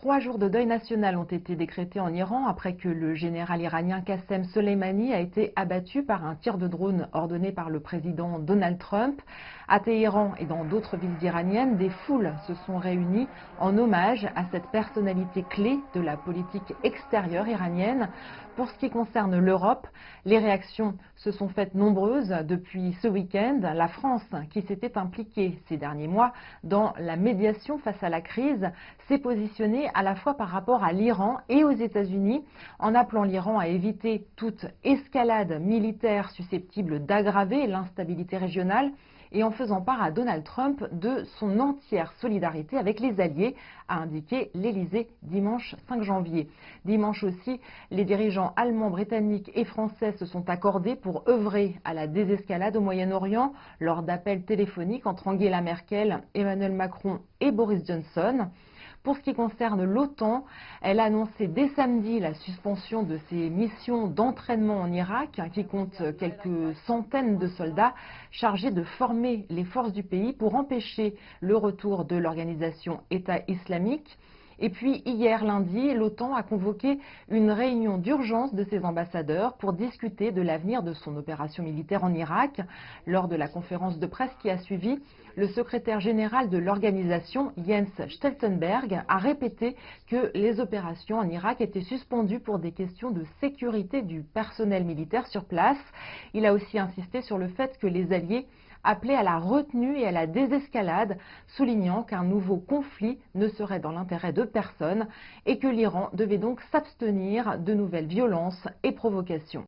3 jours de deuil national ont été décrétés en Iran après que le général iranien Qassem Soleimani a été abattu par un tir de drone ordonné par le président Donald Trump. À Téhéran et dans d'autres villes iraniennes, des foules se sont réunies en hommage à cette personnalité clé de la politique extérieure iranienne. Pour ce qui concerne l'Europe, les réactions se sont faites nombreuses depuis ce week-end. La France, qui s'était impliquée ces derniers mois dans la médiation face à la crise, s'est positionnée à la fois par rapport à l'Iran et aux États-Unis, en appelant l'Iran à éviter toute escalade militaire susceptible d'aggraver l'instabilité régionale et en faisant part à Donald Trump de son entière solidarité avec les alliés, a indiqué l'Élysée dimanche 5 janvier. Dimanche aussi, les dirigeants allemands, britanniques et français se sont accordés pour œuvrer à la désescalade au Moyen-Orient lors d'appels téléphoniques entre Angela Merkel, Emmanuel Macron et Boris Johnson. Pour ce qui concerne l'OTAN, elle a annoncé dès samedi la suspension de ses missions d'entraînement en Irak, qui compte quelques centaines de soldats chargés de former les forces du pays pour empêcher le retour de l'organisation État islamique. Et puis hier lundi, l'OTAN a convoqué une réunion d'urgence de ses ambassadeurs pour discuter de l'avenir de son opération militaire en Irak. Lors de la conférence de presse qui a suivi, le secrétaire général de l'organisation, Jens Stoltenberg, a répété que les opérations en Irak étaient suspendues pour des questions de sécurité du personnel militaire sur place. Il a aussi insisté sur le fait que les alliés appelé à la retenue et à la désescalade, soulignant qu'un nouveau conflit ne serait dans l'intérêt de personne et que l'Iran devait donc s'abstenir de nouvelles violences et provocations.